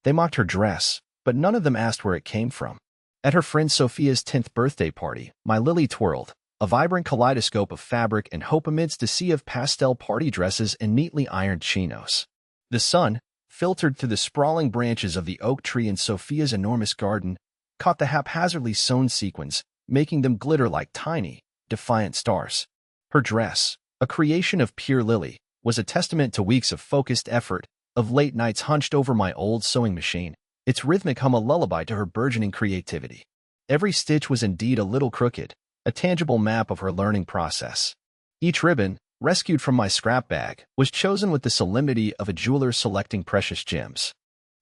They mocked her dress, but none of them asked where it came from. At her friend Sophia's 10th birthday party, my Lily twirled, a vibrant kaleidoscope of fabric and hope amidst a sea of pastel party dresses and neatly ironed chinos. The sun, filtered through the sprawling branches of the oak tree in Sophia's enormous garden, caught the haphazardly sewn sequins, making them glitter like tiny, defiant stars. Her dress, a creation of pure Lily, was a testament to weeks of focused effort, of late nights hunched over my old sewing machine, its rhythmic hum a lullaby to her burgeoning creativity. Every stitch was indeed a little crooked, a tangible map of her learning process. Each ribbon, rescued from my scrap bag, was chosen with the solemnity of a jeweler selecting precious gems.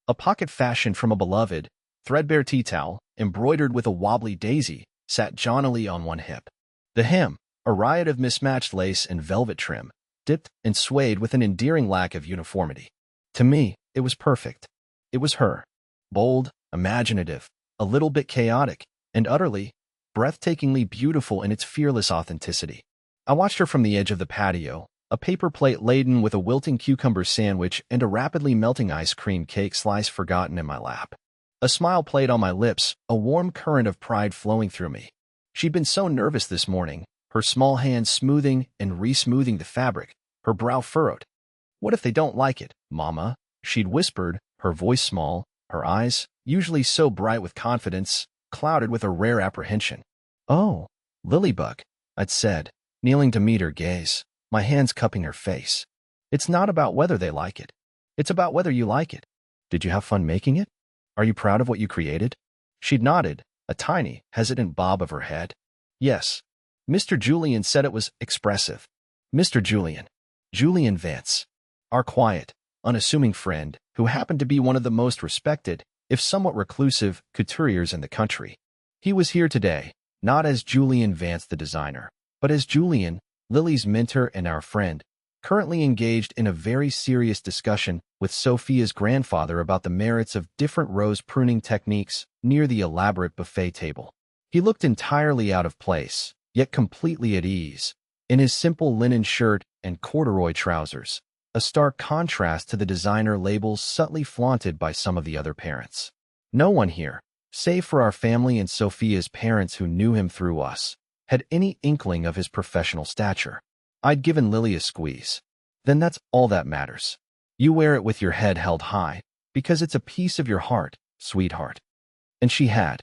A pocket fashioned from a beloved, threadbare tea towel, embroidered with a wobbly daisy, sat jauntily on one hip. The hem, a riot of mismatched lace and velvet trim, dipped and swayed with an endearing lack of uniformity. To me, it was perfect. It was her. Bold, imaginative, a little bit chaotic, and utterly, breathtakingly beautiful in its fearless authenticity. I watched her from the edge of the patio, a paper plate laden with a wilting cucumber sandwich and a rapidly melting ice cream cake slice forgotten in my lap. A smile played on my lips, a warm current of pride flowing through me. She'd been so nervous this morning, her small hands smoothing and re-smoothing the fabric, her brow furrowed. "What if they don't like it, Mama?" she'd whispered, her voice small, her eyes, usually so bright with confidence, clouded with a rare apprehension. "Oh, Lilybug," I'd said, kneeling to meet her gaze, my hands cupping her face. "It's not about whether they like it. It's about whether you like it. Did you have fun making it? Are you proud of what you created?" She'd nodded, a tiny, hesitant bob of her head. "Yes." Mr. Julian said it was expressive. Mr. Julian Vance. Our quiet, unassuming friend, who happened to be one of the most respected, if somewhat reclusive, couturiers in the country. He was here today, not as Julian Vance the designer, but as Julian, Lily's mentor and our friend, currently engaged in a very serious discussion with Sophia's grandfather about the merits of different rose pruning techniques near the elaborate buffet table. He looked entirely out of place, yet completely at ease, in his simple linen shirt and corduroy trousers, a stark contrast to the designer labels subtly flaunted by some of the other parents. No one here, save for our family and Sophia's parents who knew him through us, had any inkling of his professional stature. I'd given Lily a squeeze. Then that's all that matters. You wear it with your head held high, because it's a piece of your heart, sweetheart. And she had.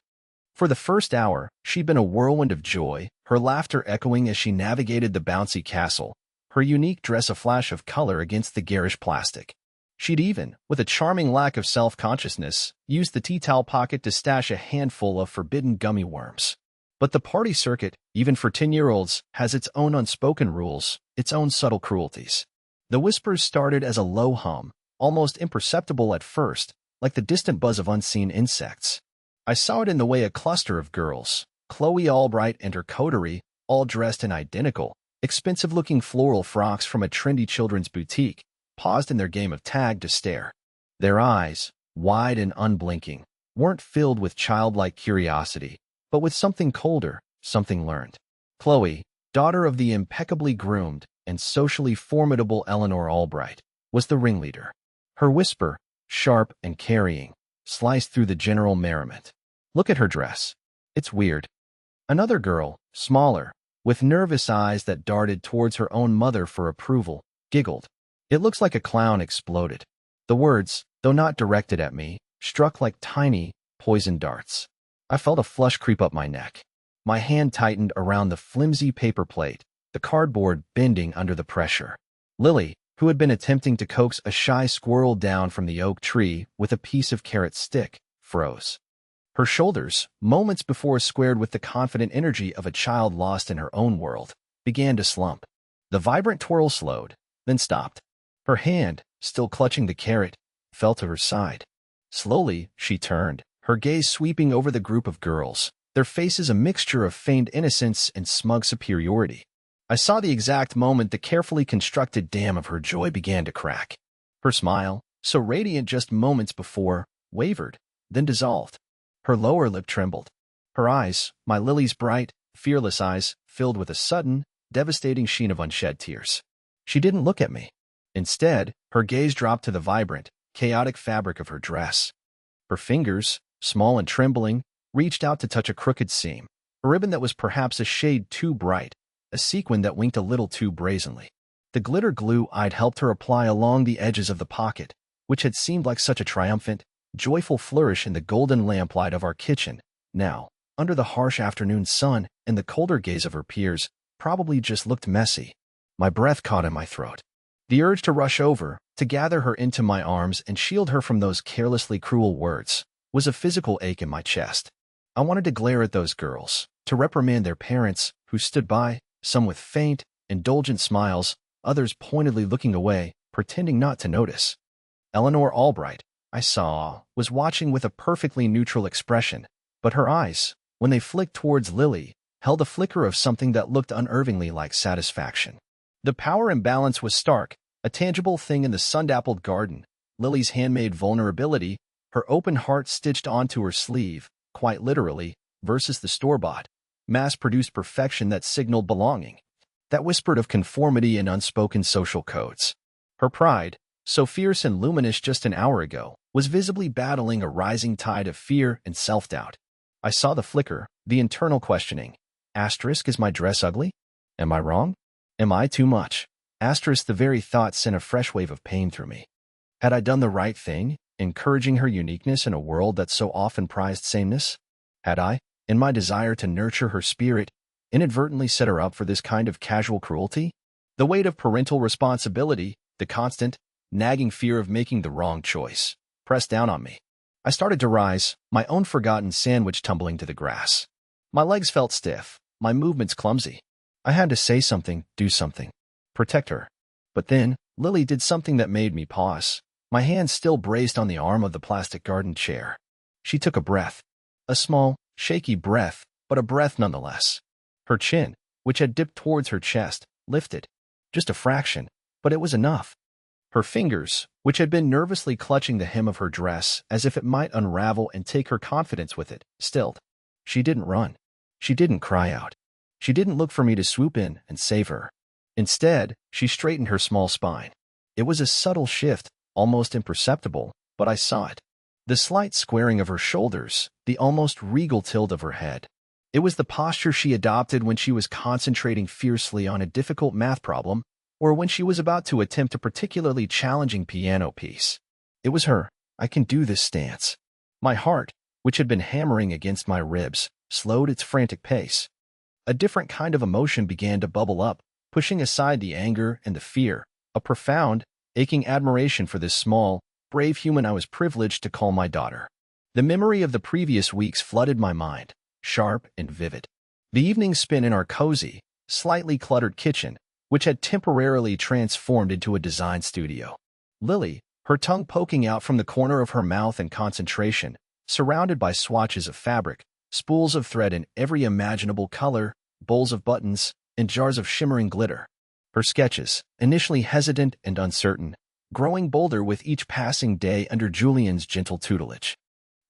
For the first hour, she'd been a whirlwind of joy, her laughter echoing as she navigated the bouncy castle, her unique dress a flash of color against the garish plastic. She'd even, with a charming lack of self-consciousness, used the tea towel pocket to stash a handful of forbidden gummy worms. But the party circuit, even for 10-year-olds, has its own unspoken rules, its own subtle cruelties. The whispers started as a low hum, almost imperceptible at first, like the distant buzz of unseen insects. I saw it in the way a cluster of girls, Chloe Albright and her coterie, all dressed in identical, expensive-looking floral frocks from a trendy children's boutique, paused in their game of tag to stare. Their eyes, wide and unblinking, weren't filled with childlike curiosity, but with something colder, something learned. Chloe, daughter of the impeccably groomed and socially formidable Eleanor Albright, was the ringleader. Her whisper, sharp and carrying, sliced through the general merriment. "Look at her dress. It's weird." Another girl, smaller, with nervous eyes that darted towards her own mother for approval, giggled. "It looks like a clown exploded." The words, though not directed at me, struck like tiny, poisoned darts. I felt a flush creep up my neck. My hand tightened around the flimsy paper plate, the cardboard bending under the pressure. Lily, who had been attempting to coax a shy squirrel down from the oak tree with a piece of carrot stick, froze. Her shoulders, moments before squared with the confident energy of a child lost in her own world, began to slump. The vibrant twirl slowed, then stopped. Her hand, still clutching the carrot, fell to her side. Slowly, she turned, her gaze sweeping over the group of girls, their faces a mixture of feigned innocence and smug superiority. I saw the exact moment the carefully constructed dam of her joy began to crack. Her smile, so radiant just moments before, wavered, then dissolved. Her lower lip trembled. Her eyes, my Lily's bright, fearless eyes, filled with a sudden, devastating sheen of unshed tears. She didn't look at me. Instead, her gaze dropped to the vibrant, chaotic fabric of her dress. Her fingers, small and trembling, reached out to touch a crooked seam, a ribbon that was perhaps a shade too bright, a sequin that winked a little too brazenly. The glitter glue I'd helped her apply along the edges of the pocket, which had seemed like such a triumphant, joyful flourish in the golden lamplight of our kitchen, now, under the harsh afternoon sun and the colder gaze of her peers, probably just looked messy. My breath caught in my throat. The urge to rush over, to gather her into my arms and shield her from those carelessly cruel words, was a physical ache in my chest. I wanted to glare at those girls, to reprimand their parents, who stood by, some with faint, indulgent smiles, others pointedly looking away, pretending not to notice. Eleanor Albright, I saw, was watching with a perfectly neutral expression, but her eyes, when they flicked towards Lily, held a flicker of something that looked unnervingly like satisfaction. The power imbalance was stark, a tangible thing in the sun-dappled garden, Lily's handmade vulnerability, her open heart stitched onto her sleeve, quite literally, versus the store-bought, mass-produced perfection that signaled belonging, that whispered of conformity and unspoken social codes. Her pride, so fierce and luminous just an hour ago, was visibly battling a rising tide of fear and self-doubt. I saw the flicker, the internal questioning. Is my dress ugly? Am I wrong? Am I too much? The very thought sent a fresh wave of pain through me. Had I done the right thing, encouraging her uniqueness in a world that so often prized sameness? Had I, in my desire to nurture her spirit, inadvertently set her up for this kind of casual cruelty? The weight of parental responsibility, the constant, nagging fear of making the wrong choice, pressed down on me. I started to rise, my own forgotten sandwich tumbling to the grass. My legs felt stiff, my movements clumsy. I had to say something, do something. Protect her. But then, Lily did something that made me pause, my hand still braced on the arm of the plastic garden chair. She took a breath. A small, shaky breath, but a breath nonetheless. Her chin, which had dipped towards her chest, lifted. Just a fraction, but it was enough. Her fingers, which had been nervously clutching the hem of her dress as if it might unravel and take her confidence with it, stilled. She didn't run. She didn't cry out. She didn't look for me to swoop in and save her. Instead, she straightened her small spine. It was a subtle shift, almost imperceptible, but I saw it. The slight squaring of her shoulders, the almost regal tilt of her head. It was the posture she adopted when she was concentrating fiercely on a difficult math problem, or when she was about to attempt a particularly challenging piano piece. It was her, I can do this stance. My heart, which had been hammering against my ribs, slowed its frantic pace. A different kind of emotion began to bubble up, pushing aside the anger and the fear, a profound, aching admiration for this small, brave human I was privileged to call my daughter. The memory of the previous weeks flooded my mind, sharp and vivid. The evenings spent in our cozy, slightly cluttered kitchen, which had temporarily transformed into a design studio. Lily, her tongue poking out from the corner of her mouth in concentration, surrounded by swatches of fabric, spools of thread in every imaginable color, bowls of buttons, and jars of shimmering glitter. Her sketches, initially hesitant and uncertain, growing bolder with each passing day under Julian's gentle tutelage.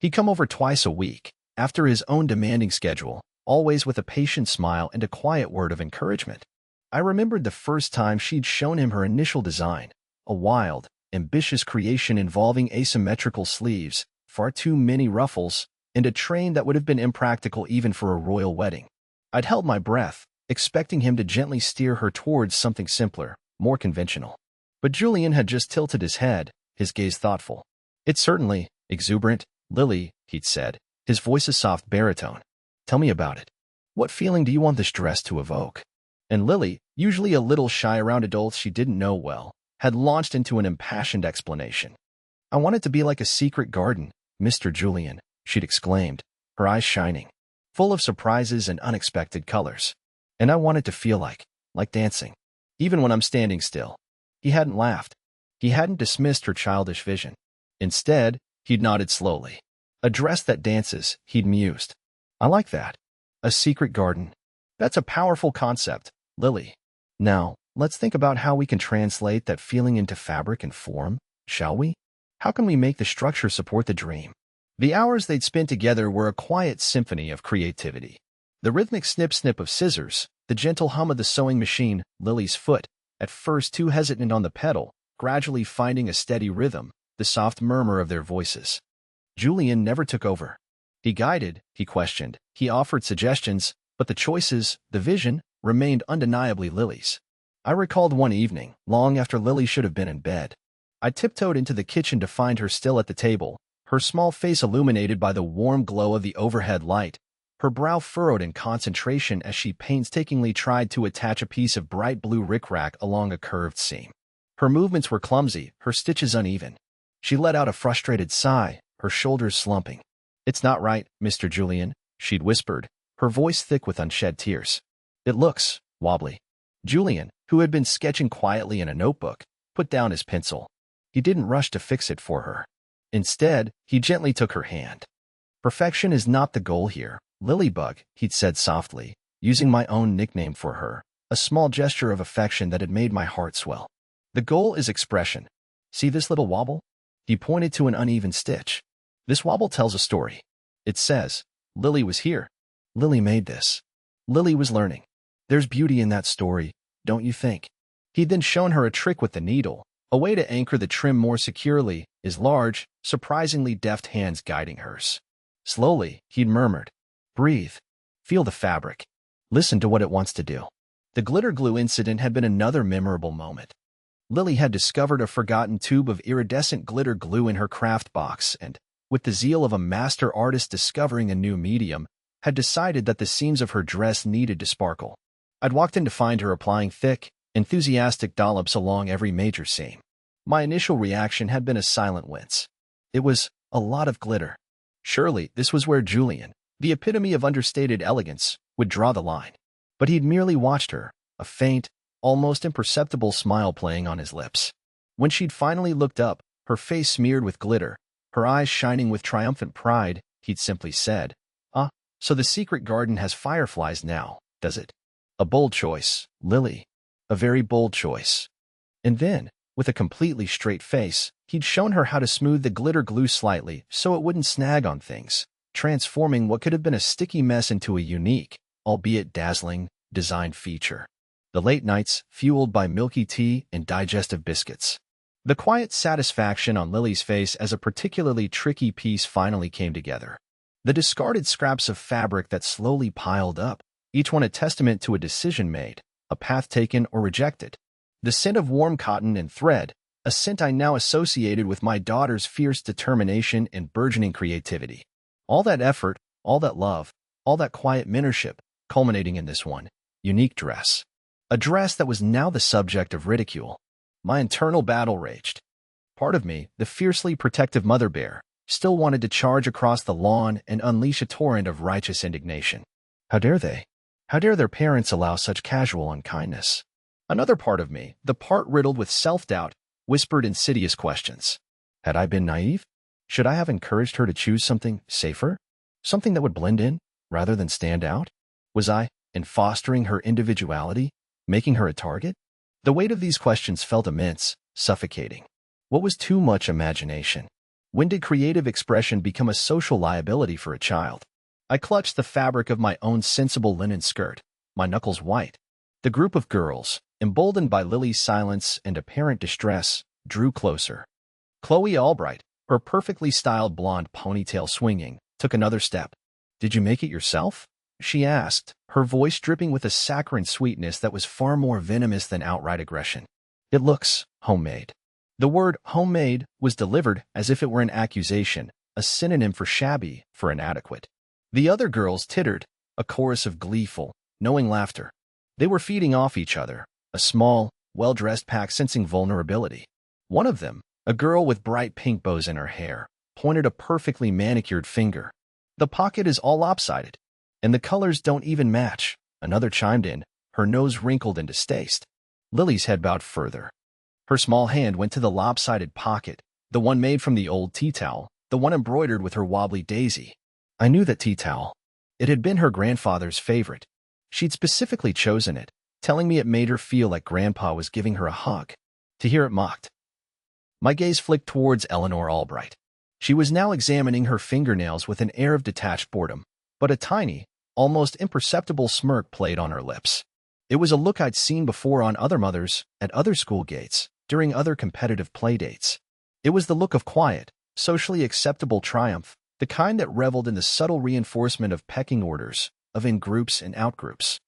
He'd come over twice a week, after his own demanding schedule, always with a patient smile and a quiet word of encouragement. I remembered the first time she'd shown him her initial design, a wild, ambitious creation involving asymmetrical sleeves, far too many ruffles, and a train that would have been impractical even for a royal wedding. I'd held my breath, expecting him to gently steer her towards something simpler, more conventional. But Julian had just tilted his head, his gaze thoughtful. It's certainly exuberant, Lily, he'd said, his voice a soft baritone. Tell me about it. What feeling do you want this dress to evoke? And Lily, usually a little shy around adults she didn't know well, had launched into an impassioned explanation. I want it to be like a secret garden, Mr. Julian, she'd exclaimed, her eyes shining, full of surprises and unexpected colors. And I want it to feel like dancing, even when I'm standing still. He hadn't laughed. He hadn't dismissed her childish vision. Instead, he'd nodded slowly. A dress that dances, he'd mused. I like that. A secret garden. That's a powerful concept, Lily. Now, let's think about how we can translate that feeling into fabric and form, shall we? How can we make the structure support the dream? The hours they'd spent together were a quiet symphony of creativity. The rhythmic snip-snip of scissors, the gentle hum of the sewing machine, Lily's foot, at first too hesitant on the pedal, gradually finding a steady rhythm, the soft murmur of their voices. Julian never took over. He guided, he questioned, he offered suggestions, but the choices, the vision, remained undeniably Lily's. I recalled one evening, long after Lily should have been in bed. I tiptoed into the kitchen to find her still at the table, her small face illuminated by the warm glow of the overhead light, her brow furrowed in concentration as she painstakingly tried to attach a piece of bright blue rickrack along a curved seam. Her movements were clumsy, her stitches uneven. She let out a frustrated sigh, her shoulders slumping. "It's not right, Mr. Julian," she'd whispered, her voice thick with unshed tears. "It looks wobbly." Julian, who had been sketching quietly in a notebook, put down his pencil. He didn't rush to fix it for her. Instead, he gently took her hand. "Perfection is not the goal here, Lilybug," he'd said softly, using my own nickname for her, a small gesture of affection that had made my heart swell. "The goal is expression. See this little wobble?" He pointed to an uneven stitch. "This wobble tells a story. It says, Lily was here. Lily made this. Lily was learning. There's beauty in that story, don't you think?" He'd then shown her a trick with the needle, a way to anchor the trim more securely, his large, surprisingly deft hands guiding hers. Slowly, he'd murmured, "Breathe. Feel the fabric. Listen to what it wants to do." The glitter glue incident had been another memorable moment. Lily had discovered a forgotten tube of iridescent glitter glue in her craft box and, with the zeal of a master artist discovering a new medium, had decided that the seams of her dress needed to sparkle. I'd walked in to find her applying thick, enthusiastic dollops along every major seam. My initial reaction had been a silent wince. It was a lot of glitter. Surely this was where Julian, the epitome of understated elegance, would draw the line. But he'd merely watched her, a faint, almost imperceptible smile playing on his lips. When she'd finally looked up, her face smeared with glitter, her eyes shining with triumphant pride, he'd simply said, "Ah, so the secret garden has fireflies now, does it? A bold choice, Lily. A very bold choice." And then, with a completely straight face, he'd shown her how to smooth the glitter glue slightly so it wouldn't snag on things, transforming what could have been a sticky mess into a unique, albeit dazzling, design feature. The late nights, fueled by milky tea and digestive biscuits. The quiet satisfaction on Lily's face as a particularly tricky piece finally came together. The discarded scraps of fabric that slowly piled up, each one a testament to a decision made, a path taken or rejected. The scent of warm cotton and thread, a scent I now associated with my daughter's fierce determination and burgeoning creativity. All that effort, all that love, all that quiet mentorship, culminating in this one unique dress. A dress that was now the subject of ridicule. My internal battle raged. Part of me, the fiercely protective mother bear, still wanted to charge across the lawn and unleash a torrent of righteous indignation. How dare they? How dare their parents allow such casual unkindness? Another part of me, the part riddled with self-doubt, whispered insidious questions. Had I been naive? Should I have encouraged her to choose something safer? Something that would blend in, rather than stand out? Was I, in fostering her individuality, making her a target? The weight of these questions felt immense, suffocating. What was too much imagination? When did creative expression become a social liability for a child? I clutched the fabric of my own sensible linen skirt, my knuckles white. The group of girls, emboldened by Lily's silence and apparent distress, drew closer. Chloe Albright, her perfectly styled blonde ponytail swinging, took another step. "Did you make it yourself?" she asked, her voice dripping with a saccharine sweetness that was far more venomous than outright aggression. "It looks homemade." The word homemade was delivered as if it were an accusation, a synonym for shabby, for inadequate. The other girls tittered, a chorus of gleeful, knowing laughter. They were feeding off each other, a small, well-dressed pack sensing vulnerability. One of them, a girl with bright pink bows in her hair, pointed a perfectly manicured finger. "The pocket is all lopsided, and the colors don't even match," another chimed in, her nose wrinkled in distaste. Lily's head bowed further. Her small hand went to the lopsided pocket, the one made from the old tea towel, the one embroidered with her wobbly daisy. I knew that tea towel. It had been her grandfather's favorite. She'd specifically chosen it, telling me it made her feel like Grandpa was giving her a hug. To hear it mocked. My gaze flicked towards Eleanor Albright. She was now examining her fingernails with an air of detached boredom, but a tiny, almost imperceptible smirk played on her lips. It was a look I'd seen before on other mothers, at other school gates, during other competitive playdates. It was the look of quiet, Socially acceptable triumph, the kind that reveled in the subtle reinforcement of pecking orders, of in-groups and out-groups.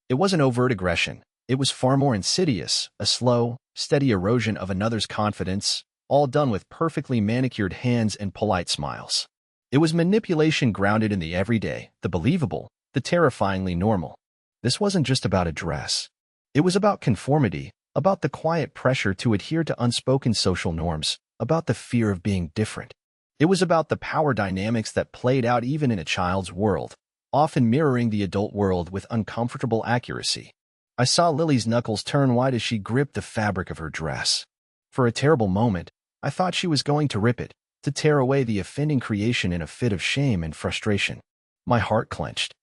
It wasn't overt aggression. It was far more insidious, a slow, steady erosion of another's confidence, all done with perfectly manicured hands and polite smiles. It was manipulation grounded in the everyday, the believable, the terrifyingly normal. This wasn't just about a dress. It was about conformity, about the quiet pressure to adhere to unspoken social norms, about the fear of being different. It was about the power dynamics that played out even in a child's world, often mirroring the adult world with uncomfortable accuracy. I saw Lily's knuckles turn white as she gripped the fabric of her dress. For a terrible moment, I thought she was going to rip it, to tear away the offending creation in a fit of shame and frustration. My heart clenched.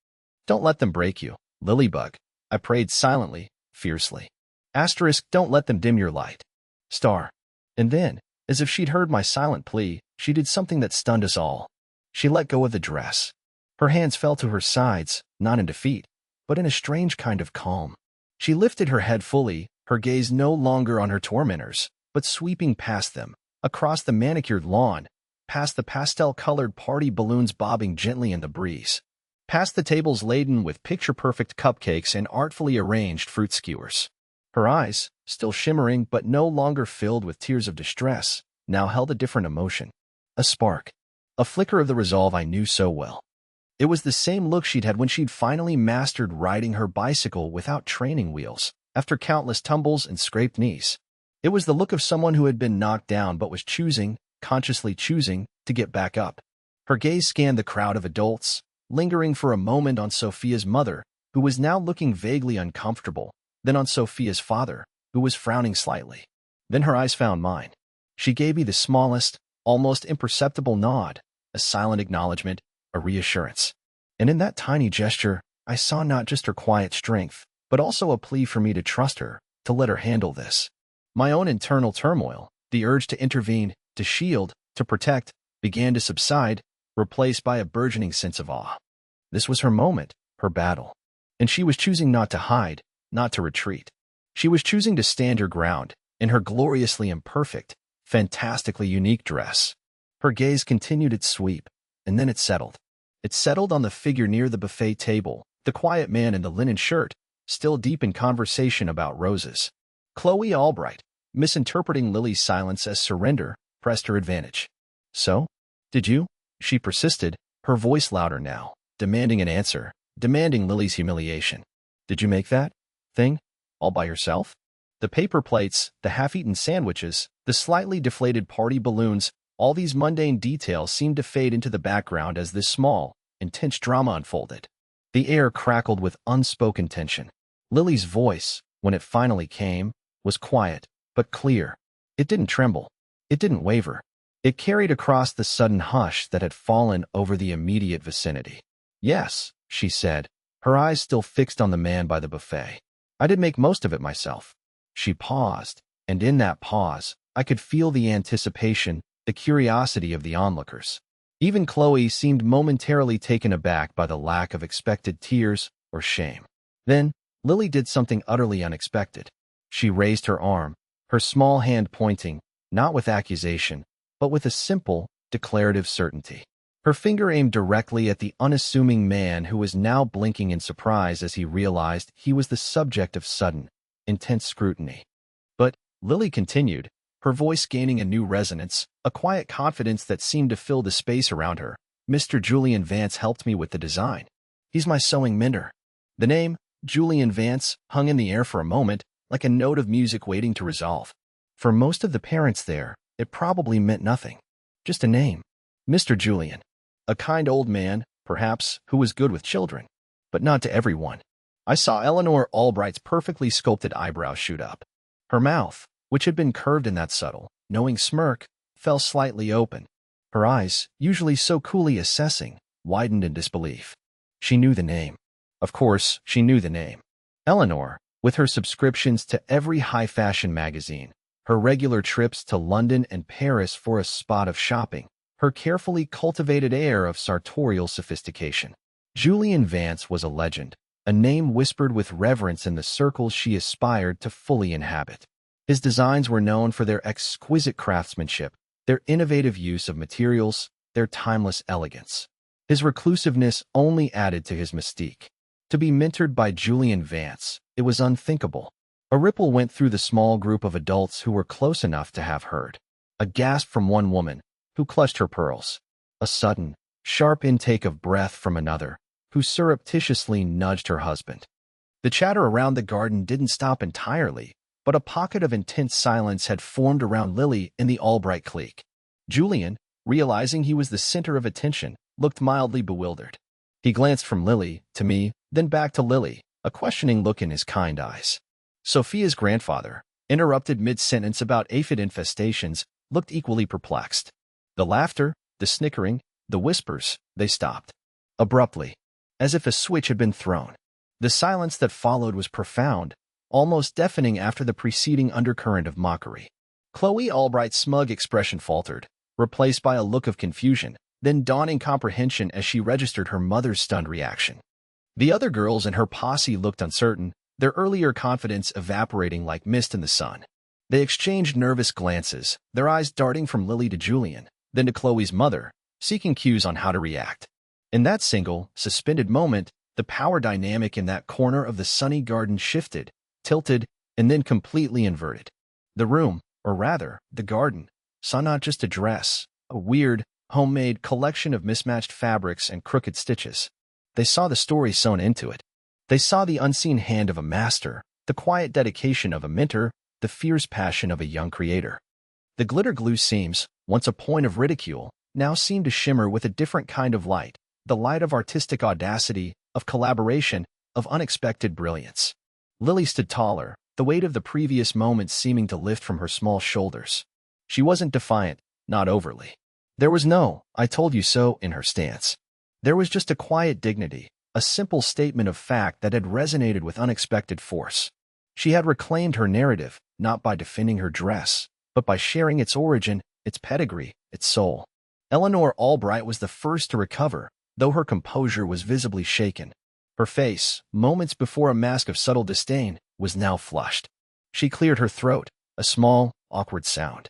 Don't let them break you, Lilybug. I prayed silently, fiercely. Asterisk, don't let them dim your light. Star. And then, as if she'd heard my silent plea, she did something that stunned us all. She let go of the dress. Her hands fell to her sides, not in defeat, but in a strange kind of calm. She lifted her head fully, her gaze no longer on her tormentors, but sweeping past them, across the manicured lawn, past the pastel-colored party balloons bobbing gently in the breeze, past the tables laden with picture-perfect cupcakes and artfully arranged fruit skewers. Her eyes, still shimmering but no longer filled with tears of distress, now held a different emotion. A spark. A flicker of the resolve I knew so well. It was the same look she'd had when she'd finally mastered riding her bicycle without training wheels, after countless tumbles and scraped knees. It was the look of someone who had been knocked down but was choosing, consciously choosing, to get back up. Her gaze scanned the crowd of adults, lingering for a moment on Sophia's mother, who was now looking vaguely uncomfortable, then on Sophia's father, who was frowning slightly. Then her eyes found mine. She gave me the smallest, almost imperceptible nod, a silent acknowledgement, a reassurance. And in that tiny gesture, I saw not just her quiet strength, but also a plea for me to trust her, to let her handle this. My own internal turmoil, the urge to intervene, to shield, to protect, began to subside, replaced by a burgeoning sense of awe. This was her moment, her battle. And she was choosing not to hide, not to retreat. She was choosing to stand her ground, in her gloriously imperfect, fantastically unique dress. Her gaze continued its sweep, and then it settled. It settled on the figure near the buffet table, the quiet man in the linen shirt, still deep in conversation about roses. Chloe Albright, misinterpreting Lily's silence as surrender, pressed her advantage. So? Did you? She persisted, her voice louder now, demanding an answer, demanding Lily's humiliation. Did you make that thing all by yourself? The paper plates, the half-eaten sandwiches, the slightly deflated party balloons, all these mundane details seemed to fade into the background as this small, intense drama unfolded. The air crackled with unspoken tension. Lily's voice, when it finally came, was quiet, but clear. It didn't tremble. It didn't waver. It carried across the sudden hush that had fallen over the immediate vicinity. Yes, she said, her eyes still fixed on the man by the buffet. I did make most of it myself. She paused, and in that pause, I could feel the anticipation, the curiosity of the onlookers. Even Chloe seemed momentarily taken aback by the lack of expected tears or shame. Then, Lily did something utterly unexpected. She raised her arm, her small hand pointing, not with accusation, but with a simple, declarative certainty. Her finger aimed directly at the unassuming man who was now blinking in surprise as he realized he was the subject of sudden, intense scrutiny. But, Lily continued, her voice gaining a new resonance, a quiet confidence that seemed to fill the space around her. Mr. Julian Vance helped me with the design. He's my sewing mentor. The name, Julian Vance, hung in the air for a moment, like a note of music waiting to resolve. For most of the parents there, it probably meant nothing. Just a name. Mr. Julian. A kind old man, perhaps, who was good with children. But not to everyone. I saw Eleanor Albright's perfectly sculpted eyebrows shoot up. Her mouth, which had been curved in that subtle, knowing smirk, fell slightly open. Her eyes, usually so coolly assessing, widened in disbelief. She knew the name. Of course, she knew the name. Eleanor, with her subscriptions to every high-fashion magazine, her regular trips to London and Paris for a spot of shopping, her carefully cultivated air of sartorial sophistication. Julian Vance was a legend, a name whispered with reverence in the circles she aspired to fully inhabit. His designs were known for their exquisite craftsmanship, their innovative use of materials, their timeless elegance. His reclusiveness only added to his mystique. To be mentored by Julian Vance, it was unthinkable. A ripple went through the small group of adults who were close enough to have heard. A gasp from one woman, who clutched her pearls. A sudden, sharp intake of breath from another, who surreptitiously nudged her husband. The chatter around the garden didn't stop entirely, but a pocket of intense silence had formed around Lily and the Albright clique. Julian, realizing he was the center of attention, looked mildly bewildered. He glanced from Lily to me, then back to Lily, a questioning look in his kind eyes. Sophia's grandfather, interrupted mid-sentence about aphid infestations, looked equally perplexed. The laughter, the snickering, the whispers, they stopped. Abruptly, as if a switch had been thrown. The silence that followed was profound, almost deafening after the preceding undercurrent of mockery. Chloe Albright's smug expression faltered, replaced by a look of confusion, then dawning comprehension as she registered her mother's stunned reaction. The other girls in her posse looked uncertain, their earlier confidence evaporating like mist in the sun. They exchanged nervous glances, their eyes darting from Lily to Julian, then to Chloe's mother, seeking cues on how to react. In that single, suspended moment, the power dynamic in that corner of the sunny garden shifted, tilted, and then completely inverted. The room, or rather, the garden, saw not just a dress, a weird, homemade collection of mismatched fabrics and crooked stitches. They saw the story sewn into it. They saw the unseen hand of a master, the quiet dedication of a mentor, the fierce passion of a young creator. The glitter glue seams, once a point of ridicule, now seemed to shimmer with a different kind of light, the light of artistic audacity, of collaboration, of unexpected brilliance. Lily stood taller, the weight of the previous moments seeming to lift from her small shoulders. She wasn't defiant, not overly. There was no, "I told you so," in her stance. There was just a quiet dignity, a simple statement of fact that had resonated with unexpected force. She had reclaimed her narrative, not by defending her dress, but by sharing its origin, its pedigree, its soul. Eleanor Albright was the first to recover, though her composure was visibly shaken. Her face, moments before a mask of subtle disdain, was now flushed. She cleared her throat, a small, awkward sound.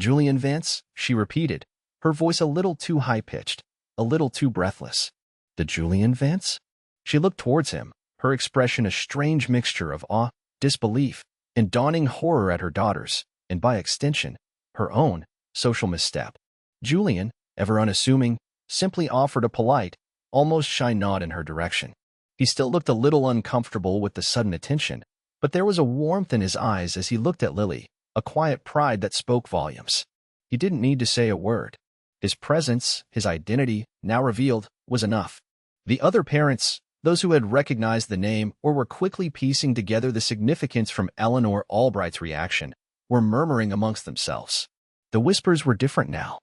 "Julian Vance," she repeated, her voice a little too high-pitched, a little too breathless. "The Julian Vance?" She looked towards him, her expression a strange mixture of awe, disbelief, and dawning horror at her daughter's, and by extension, her own, social misstep. Julian, ever unassuming, simply offered a polite, almost shy nod in her direction. He still looked a little uncomfortable with the sudden attention, but there was a warmth in his eyes as he looked at Lily, a quiet pride that spoke volumes. He didn't need to say a word. His presence, his identity, now revealed, was enough. The other parents, those who had recognized the name or were quickly piecing together the significance from Eleanor Albright's reaction, were murmuring amongst themselves. The whispers were different now.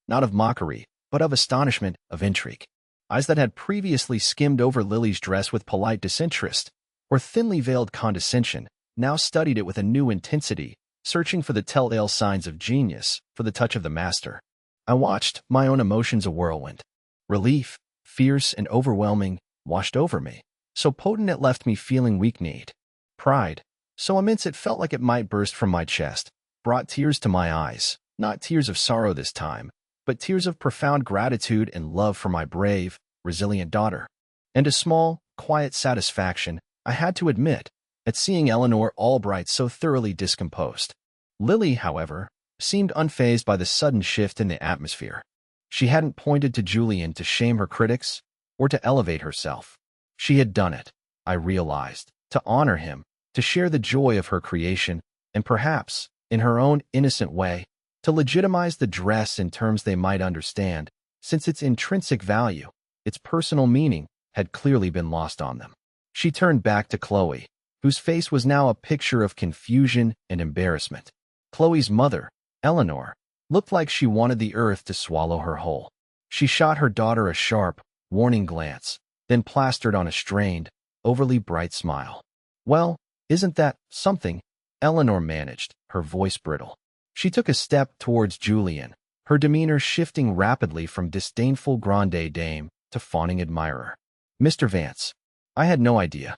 Not of mockery, but of astonishment, of intrigue. Eyes that had previously skimmed over Lily's dress with polite disinterest, or thinly veiled condescension, now studied it with a new intensity, searching for the telltale signs of genius, for the touch of the master. I watched, my own emotions a whirlwind. Relief, fierce and overwhelming, washed over me, so potent it left me feeling weak-kneed. Pride, so immense it felt like it might burst from my chest, brought tears to my eyes, not tears of sorrow this time, but tears of profound gratitude and love for my brave, resilient daughter. And a small, quiet satisfaction, I had to admit, at seeing Eleanor Albright so thoroughly discomposed. Lily, however, seemed unfazed by the sudden shift in the atmosphere. She hadn't pointed to Julian to shame her critics or to elevate herself. She had done it, I realized, to honor him, to share the joy of her creation, and perhaps, in her own innocent way, to legitimize the dress in terms they might understand, since its intrinsic value, its personal meaning, had clearly been lost on them. She turned back to Chloe, whose face was now a picture of confusion and embarrassment. Chloe's mother, Eleanor, looked like she wanted the earth to swallow her whole. She shot her daughter a sharp, warning glance, then plastered on a strained, overly bright smile. "Well, isn't that something?" Eleanor managed, her voice brittle. She took a step towards Julian, her demeanor shifting rapidly from disdainful grande dame to fawning admirer. "Mr. Vance, I had no idea.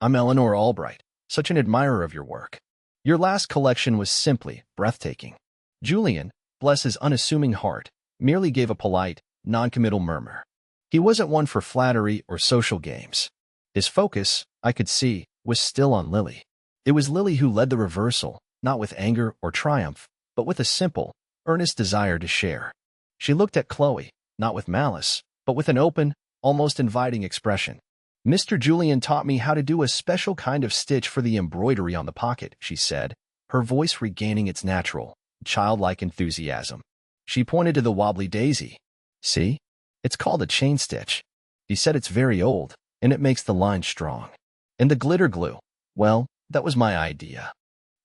I'm Eleanor Albright, such an admirer of your work. Your last collection was simply breathtaking." Julian, bless his unassuming heart, merely gave a polite, non-committal murmur. He wasn't one for flattery or social games. His focus, I could see, was still on Lily. It was Lily who led the reversal, not with anger or triumph, but with a simple, earnest desire to share. She looked at Chloe, not with malice, but with an open, almost inviting expression. Mr. Julian taught me how to do a special kind of stitch for the embroidery on the pocket, she said, her voice regaining its natural, childlike enthusiasm. She pointed to the wobbly daisy. See? It's called a chain stitch. He said it's very old, and it makes the line strong. And the glitter glue, well, that was my idea.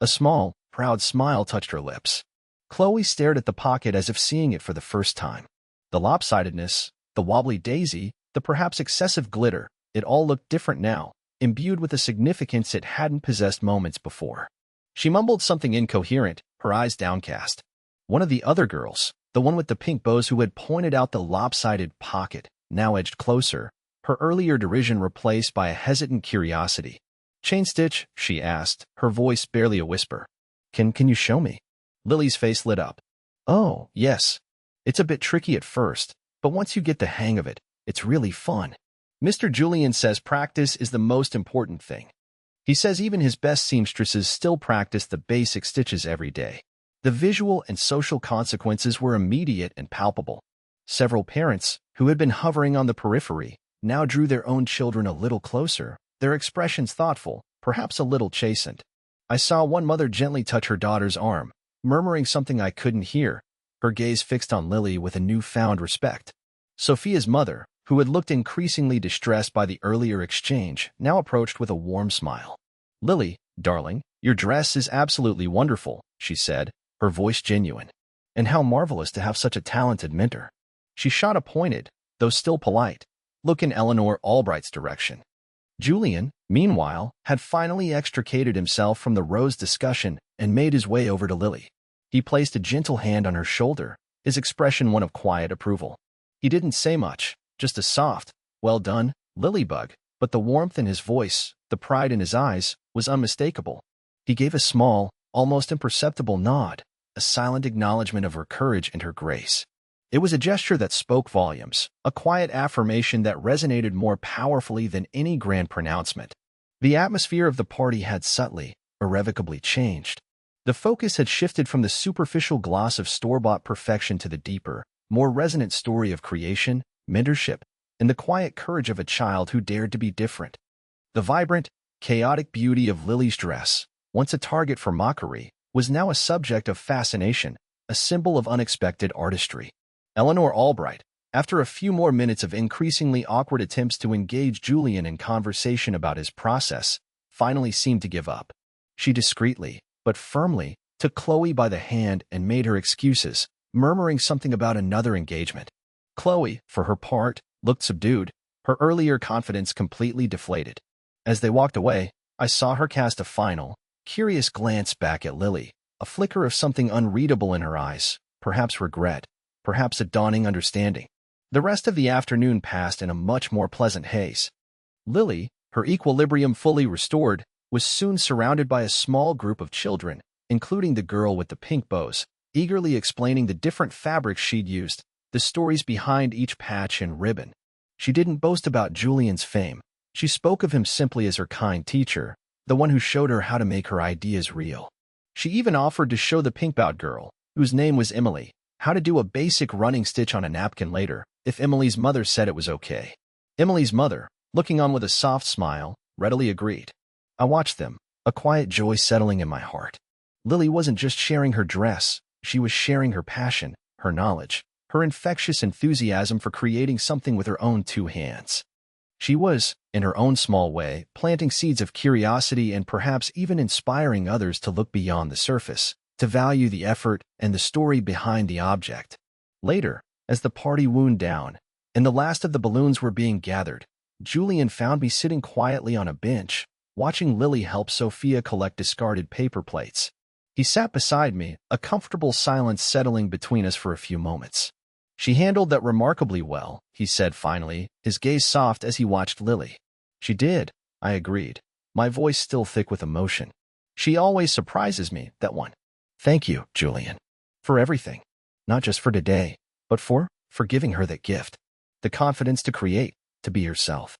A small, proud smile touched her lips. Chloe stared at the pocket as if seeing it for the first time. The lopsidedness, the wobbly daisy, the perhaps excessive glitter, it all looked different now, imbued with a significance it hadn't possessed moments before. She mumbled something incoherent, her eyes downcast. One of the other girls, the one with the pink bows who had pointed out the lopsided pocket, now edged closer, her earlier derision replaced by a hesitant curiosity. Chain stitch, she asked, her voice barely a whisper. Can you show me? Lily's face lit up. Oh, yes. It's a bit tricky at first, but once you get the hang of it, it's really fun. Mr. Julian says practice is the most important thing. He says even his best seamstresses still practice the basic stitches every day. The visual and social consequences were immediate and palpable. Several parents, who had been hovering on the periphery, now drew their own children a little closer, their expressions thoughtful, perhaps a little chastened. I saw one mother gently touch her daughter's arm, murmuring something I couldn't hear, her gaze fixed on Lily with a newfound respect. Sophia's mother, who had looked increasingly distressed by the earlier exchange, now approached with a warm smile. Lily, darling, your dress is absolutely wonderful, she said, her voice genuine. And how marvelous to have such a talented mentor. She shot a pointed, though still polite, look in Eleanor Albright's direction. Julian, meanwhile, had finally extricated himself from the rose discussion and made his way over to Lily. He placed a gentle hand on her shoulder, his expression one of quiet approval. He didn't say much, just a soft, well done, Lilybug, but the warmth in his voice, the pride in his eyes, was unmistakable. He gave a small, almost imperceptible nod, a silent acknowledgement of her courage and her grace. It was a gesture that spoke volumes, a quiet affirmation that resonated more powerfully than any grand pronouncement. The atmosphere of the party had subtly, irrevocably changed. The focus had shifted from the superficial gloss of store-bought perfection to the deeper, more resonant story of creation, mentorship, and the quiet courage of a child who dared to be different. The vibrant, chaotic beauty of Lily's dress, once a target for mockery, was now a subject of fascination, a symbol of unexpected artistry. Eleanor Albright, after a few more minutes of increasingly awkward attempts to engage Julian in conversation about his process, finally seemed to give up. She discreetly, but firmly, took Chloe by the hand and made her excuses, murmuring something about another engagement. Chloe, for her part, looked subdued, her earlier confidence completely deflated. As they walked away, I saw her cast a final, curious glance back at Lily, a flicker of something unreadable in her eyes, perhaps regret, perhaps a dawning understanding. The rest of the afternoon passed in a much more pleasant haze. Lily, her equilibrium fully restored, was soon surrounded by a small group of children, including the girl with the pink bows, eagerly explaining the different fabrics she'd used, the stories behind each patch and ribbon. She didn't boast about Julian's fame. She spoke of him simply as her kind teacher, the one who showed her how to make her ideas real. She even offered to show the pink-bowed girl, whose name was Emily, how to do a basic running stitch on a napkin later, if Emily's mother said it was okay. Emily's mother, looking on with a soft smile, readily agreed. I watched them, a quiet joy settling in my heart. Lily wasn't just sharing her dress, she was sharing her passion, her knowledge, her infectious enthusiasm for creating something with her own two hands. She was, in her own small way, planting seeds of curiosity and perhaps even inspiring others to look beyond the surface, to value the effort and the story behind the object. Later, as the party wound down, and the last of the balloons were being gathered, Julian found me sitting quietly on a bench, watching Lily help Sophia collect discarded paper plates. He sat beside me, a comfortable silence settling between us for a few moments. She handled that remarkably well, he said finally, his gaze soft as he watched Lily. She did, I agreed, my voice still thick with emotion. She always surprises me, that one. Thank you, Julian, for everything. not just for today, but for giving her that gift. The confidence to create, to be herself.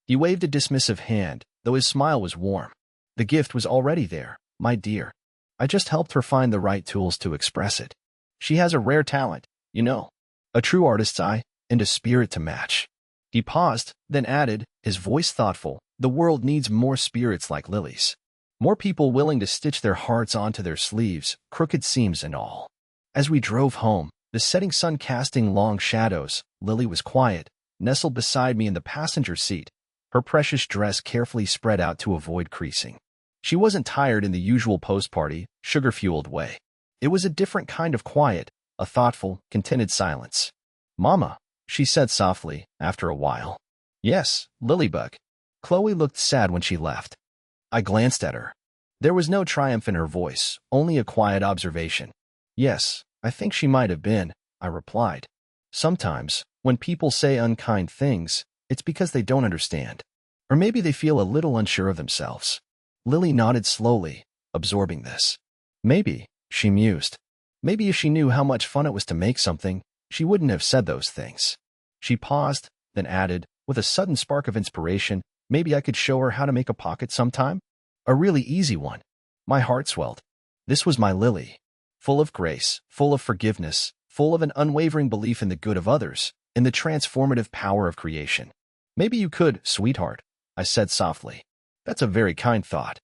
He waved a dismissive hand, though his smile was warm. The gift was already there, my dear. I just helped her find the right tools to express it. She has a rare talent, you know. A true artist's eye, and a spirit to match. He paused, then added, his voice thoughtful, the world needs more spirits like Lily's. More people willing to stitch their hearts onto their sleeves, crooked seams and all. As we drove home, the setting sun casting long shadows, Lily was quiet, nestled beside me in the passenger seat, her precious dress carefully spread out to avoid creasing. She wasn't tired in the usual post-party, sugar-fueled way. It was a different kind of quiet, a thoughtful, contented silence. "Mama," she said softly, after a while. "Yes, Lilybug." Chloe looked sad when she left. I glanced at her. There was no triumph in her voice, only a quiet observation. "Yes, I think she might have been," I replied. "Sometimes, when people say unkind things, it's because they don't understand. Or maybe they feel a little unsure of themselves." Lily nodded slowly, absorbing this. "Maybe," she mused. "Maybe if she knew how much fun it was to make something, she wouldn't have said those things." She paused, then added, with a sudden spark of inspiration, "Maybe I could show her how to make a pocket sometime? A really easy one." My heart swelled. This was my Lily. Full of grace, full of forgiveness, full of an unwavering belief in the good of others, in the transformative power of creation. "Maybe you could, sweetheart," I said softly. "That's a very kind thought."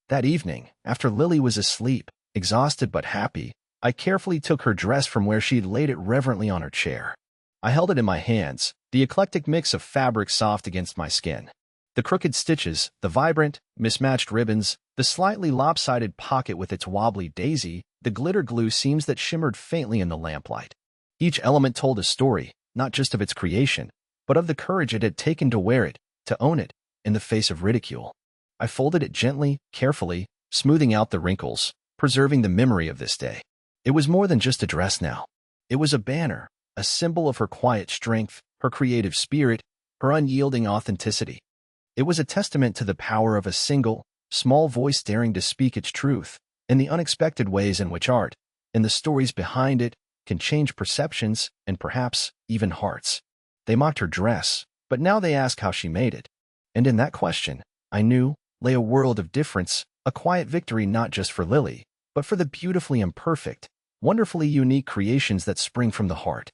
That evening, after Lily was asleep, exhausted but happy, I carefully took her dress from where she'd laid it reverently on her chair. I held it in my hands, the eclectic mix of fabric soft against my skin. The crooked stitches, the vibrant, mismatched ribbons, the slightly lopsided pocket with its wobbly daisy, the glitter glue seams that shimmered faintly in the lamplight. Each element told a story, not just of its creation, but of the courage it had taken to wear it, to own it, in the face of ridicule. I folded it gently, carefully, smoothing out the wrinkles, preserving the memory of this day. It was more than just a dress now. It was a banner, a symbol of her quiet strength, her creative spirit, her unyielding authenticity. It was a testament to the power of a single, small voice daring to speak its truth, in the unexpected ways in which art, and the stories behind it, can change perceptions and perhaps even hearts. They mocked her dress, but now they ask how she made it. And in that question, I knew, lay a world of difference, a quiet victory not just for Lily, but for the beautifully imperfect, wonderfully unique creations that spring from the heart.